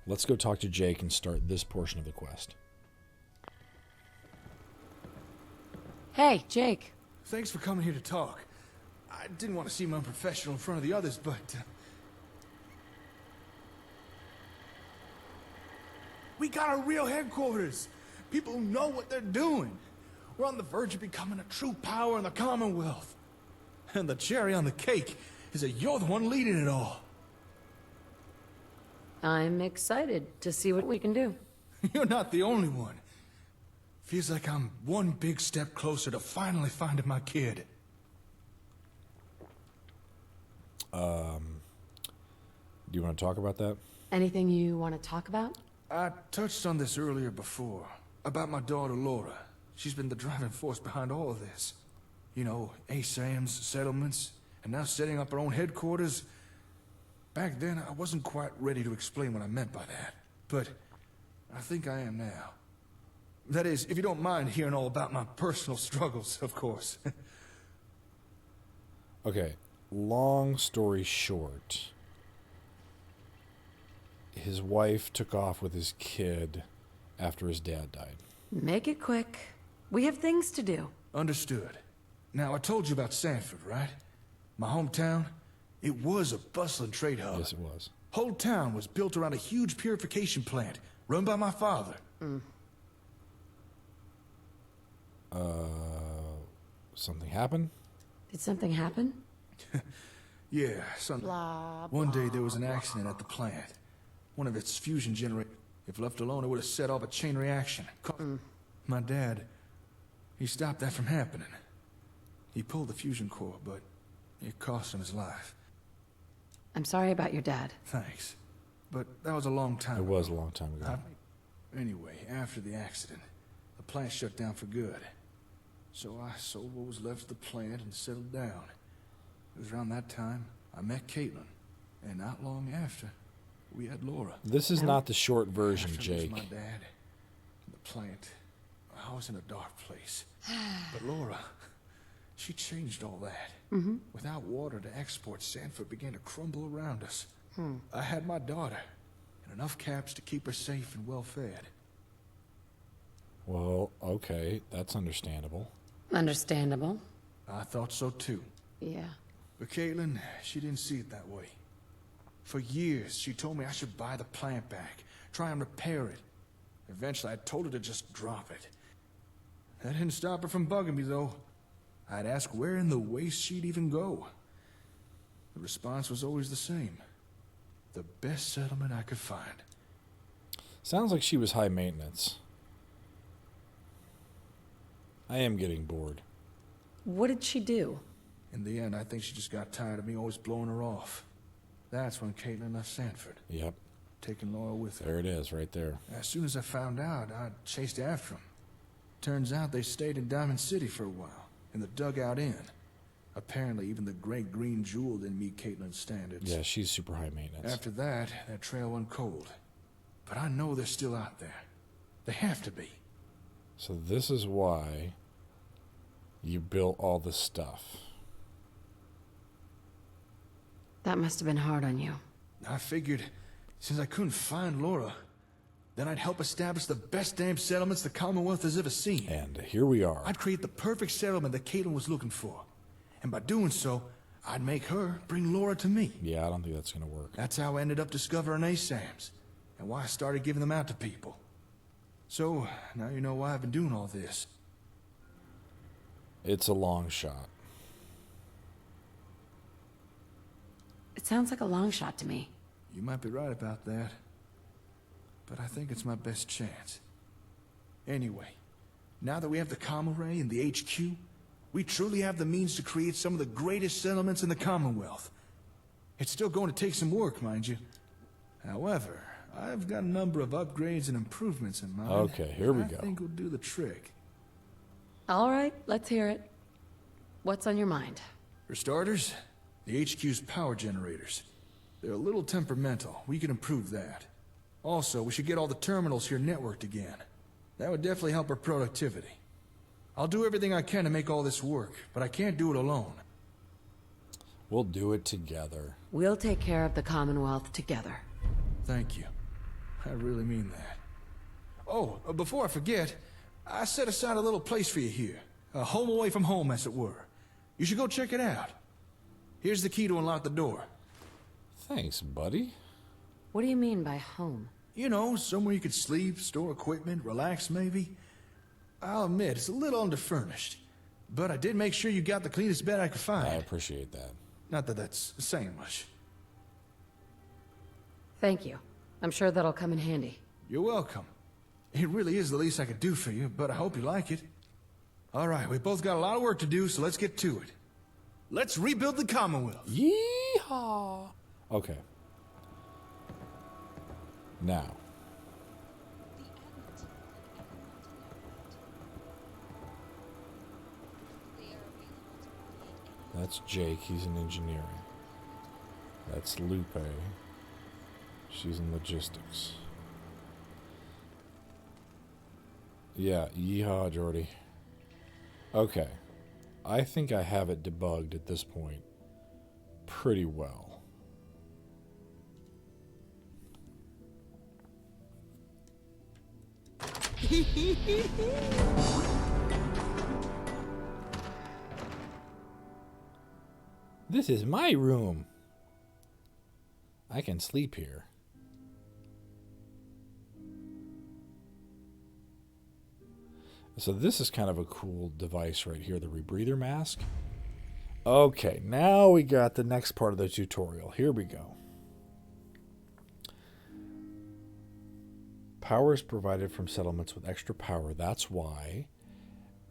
Let's go talk to Jake and start this portion of the quest. Hey, Jake. Thanks for coming here to talk. I didn't want to seem unprofessional in front of the others, but... we got a real headquarters. People who know what they're doing. We're on the verge of becoming a true power in the Commonwealth. And the cherry on the cake is that you're the one leading it all. I'm excited to see what we can do. You're not the only one. Feels like I'm one big step closer to finally finding my kid. Do you want to talk about that? Anything you want to talk about? I touched on this earlier before, about my daughter Laura. She's been the driving force behind all of this. You know, ASAM's settlements, and now setting up her own headquarters. Back then, I wasn't quite ready to explain what I meant by that, but I think I am now. That is, if you don't mind hearing all about my personal struggles, of course. Okay, long story short, his wife took off with his kid after his dad died. Make it quick. We have things to do. Understood. Now, I told you about Sanford, right? My hometown? It was a bustling trade hub. Yes, it was. Whole town was built around a huge purification plant, run by my father. Something happened? Did something happen? Yeah, one day there was an blah. accident at the plant. One of its fusion generators. If left alone, it would have set off a chain reaction. My dad, he stopped that from happening. He pulled the fusion core, but it cost him his life. I'm sorry about your dad. Thanks. But that was a long time It ago. was a long time ago. Anyway, after the accident, the plant shut down for good. So I sold what was left of the plant and settled down. It was around that time I met Caitlin. And not long after, we had Laura. This is not the short version, After losing Jake. my dad, the plant, I was in a dark place. But Laura, she changed all that. Without water to export, Sanford began to crumble around us. I had my daughter, and enough caps to keep her safe and well fed. Well, okay, that's understandable. Understandable. I thought so too. Yeah. But Caitlin, she didn't see it that way. For years, she told me I should buy the plant back, try and repair it. Eventually, I told her to just drop it. That didn't stop her from bugging me, though. I'd ask where in the waste she'd even go. The response was always the same. The best settlement I could find. Sounds like she was high maintenance. I am getting bored. What did she do? In the end, I think she just got tired of me always blowing her off. That's when Caitlin left Sanford, Yep, taking Laura with her. there it is, right there. As soon as I found out, I chased after them. Turns out they stayed in Diamond City for a while, in the Dugout Inn. Apparently, even the Great Green Jewel didn't meet Caitlin's standards. Yeah, she's super high maintenance. After that, that trail went cold. But I know they're still out there. They have to be. So this is why you built all this stuff. That must have been hard on you. I figured, since I couldn't find Laura, then I'd help establish the best damn settlements the Commonwealth has ever seen. And here we are. I'd create the perfect settlement that Caitlin was looking for. And by doing so, I'd make her bring Laura to me. Yeah, I don't think that's going to work. That's how I ended up discovering ASAMs, and why I started giving them out to people. So, now you know why I've been doing all this. It's a long shot. It sounds like a long shot to me. You might be right about that. But I think it's my best chance. Anyway, now that we have the Comm Array and the HQ, we truly have the means to create some of the greatest settlements in the Commonwealth. It's still going to take some work, mind you. However, I've got a number of upgrades and improvements in mind. Okay, here we that go. I think will do the trick. All right, let's hear it. What's on your mind? For starters, the HQ's power generators. They're a little temperamental. We can improve that. Also, we should get all the terminals here networked again. That would definitely help our productivity. I'll do everything I can to make all this work, but I can't do it alone. We'll do it together. We'll take care of the Commonwealth together. Thank you. I really mean that. Oh, before I forget, I set aside a little place for you here. A home away from home, as it were. You should go check it out. Here's the key to unlock the door. Thanks, buddy. What do you mean by home? You know, somewhere you could sleep, store equipment, relax maybe. I'll admit, it's a little underfurnished. But I did make sure you got the cleanest bed I could find. I appreciate that. Not that that's saying much. Thank you. I'm sure that'll come in handy. You're welcome. It really is the least I could do for you, but I hope you like it. All right, we both got a lot of work to do, so let's get to it. Let's rebuild the Commonwealth. Yeehaw! Okay. Now. That's Jake, he's in engineering. That's Lupe. She's in logistics. Yeah, yeehaw, Jordy. Okay. I think I have it debugged at this point pretty well. This is my room. I can sleep here. So this is kind of a cool device right here, the rebreather mask. Okay, now we got the next part of the tutorial. Here we go. Power is provided from settlements with extra power. That's why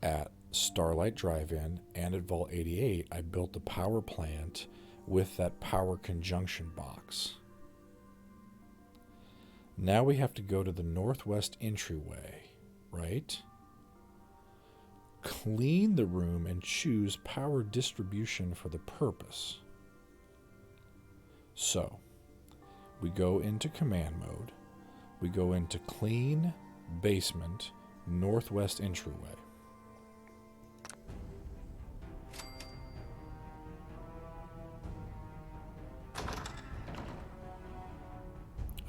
at Starlight Drive-In and at Vault 88, I built the power plant with that power conjunction box. Now we have to go to the northwest entryway, right? Clean the room and choose power distribution for the purpose. So, we go into command mode. We go into clean, basement, northwest entryway.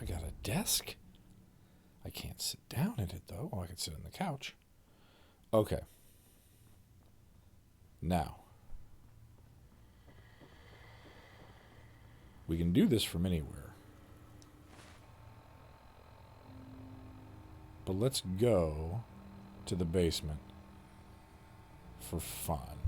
I got a desk. I can't sit down in it though. Oh, I can sit on the couch. Okay. Now, we can do this from anywhere. But let's go to the basement for fun.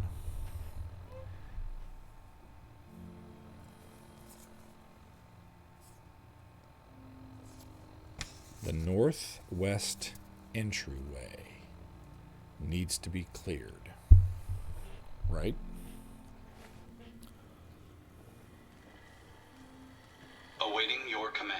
The northwest entryway needs to be cleared. Right? Awaiting your command.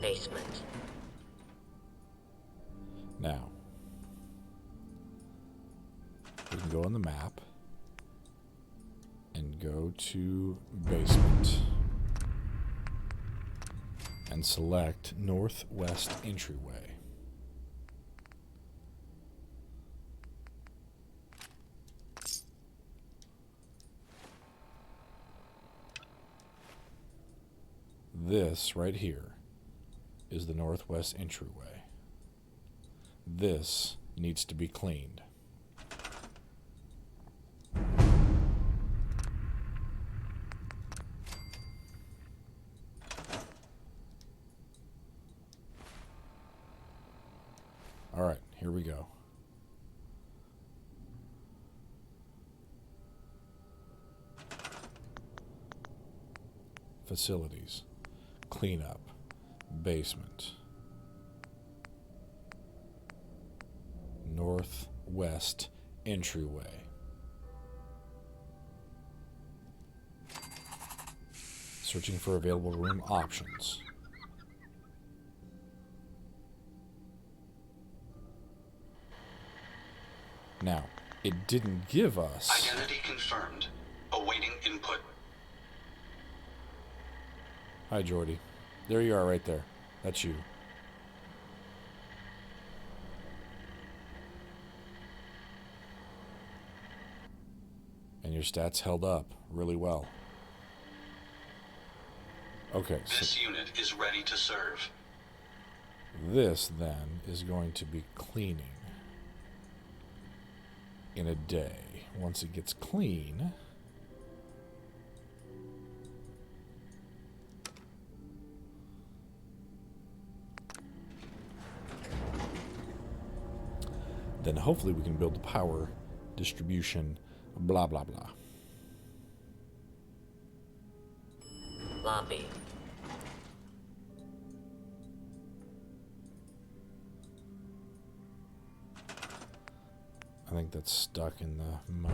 Basement. Now, we can go on the map and go to basement and select northwest entryway. This right here is the northwest entryway. This needs to be cleaned. All right, here we go. Facilities, cleanup, basement, northwest entryway. Searching for available room options. Now, it didn't give us... Identity confirmed. Awaiting input. Hi, Jordy. There you are right there. That's you. And your stats held up really well. Okay, so This unit is ready to serve. this then is going to be cleaning in a day. Once it gets clean, then hopefully we can build the power distribution, blah, blah, blah. Lobby. I think that's stuck in the mode.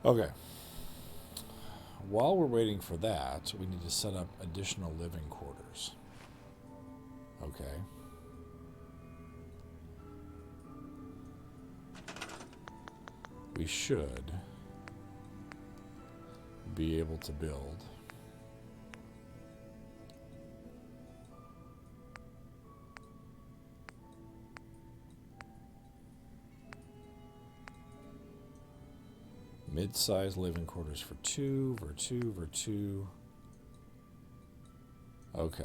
Okay. While we're waiting for that, we need to set up additional living quarters. Okay. We should be able to build mid-size living quarters for 2, for 2, for 2. Okay.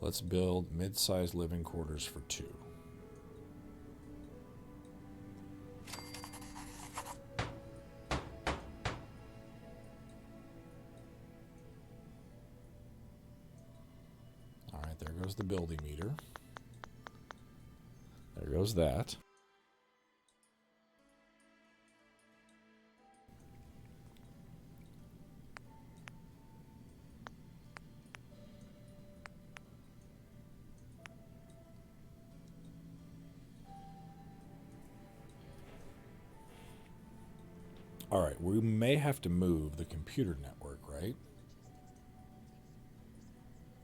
Let's build mid-size living quarters for 2. All right, there goes the building meter. There goes that. All right, we may have to move the computer network, right?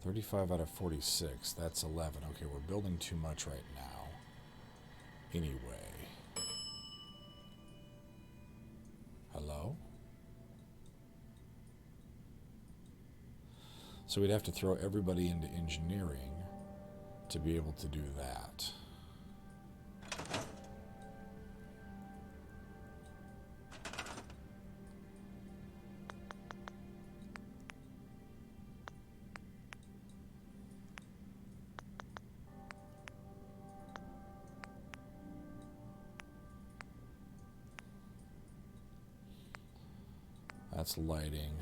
35 out of 46, that's 11. Okay, we're building too much right now. Anyway. Hello? So we'd have to throw everybody into engineering to be able to do that. That's lighting.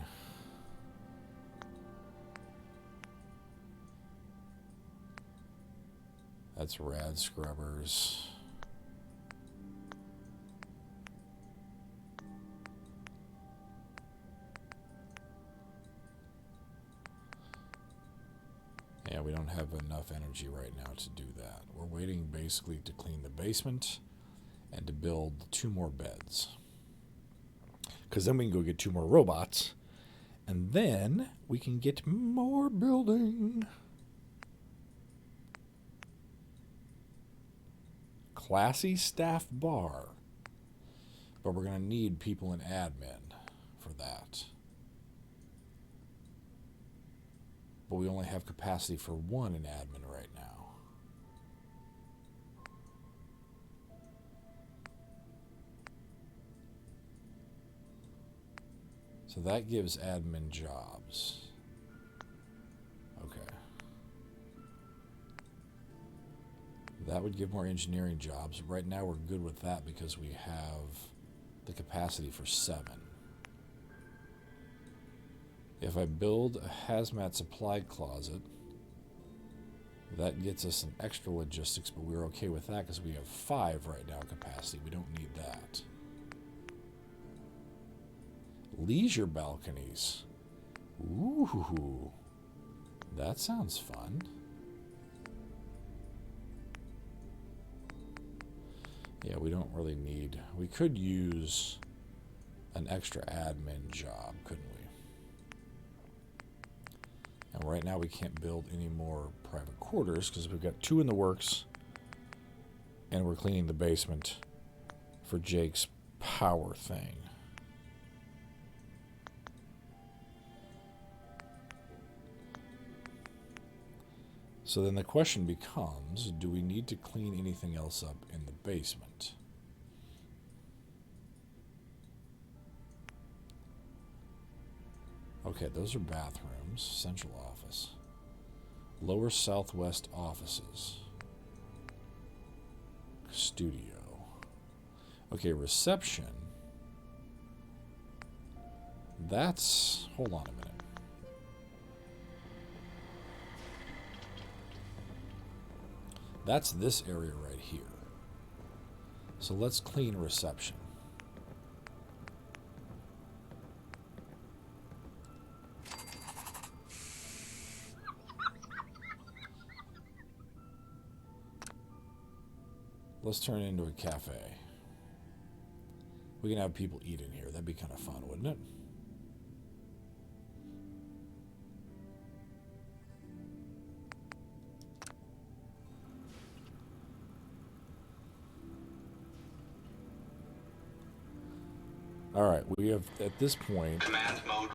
That's rad scrubbers. Yeah, we don't have enough energy right now to do that. We're waiting basically to clean the basement and to build 2 more beds. Because then we can go get 2 more robots. And then we can get more building. Classy staff bar. But we're going to need people in admin for that. But we only have capacity for 1 in admin right now. So that gives admin jobs. Okay. That would give more engineering jobs. Right now we're good with that because we have the capacity for 7. If I build a hazmat supply closet, that gets us an extra logistics, but we're okay with that because we have 5 right now capacity. We don't need that. Leisure balconies. Ooh, that sounds fun. Yeah, we don't really need... We could use an extra admin job, couldn't we? And right now we can't build any more private quarters because we've got 2 in the works. And we're cleaning the basement for Jake's power thing. So then the question becomes, do we need to clean anything else up in the basement? Okay, those are bathrooms, central office. Lower southwest offices. Studio. Okay, reception. That's... Hold on a minute. That's this area right here. So let's clean reception. Let's turn it into a cafe. We can have people eat in here. That'd be kind of fun, wouldn't it? All right, we have, at this point... Command mode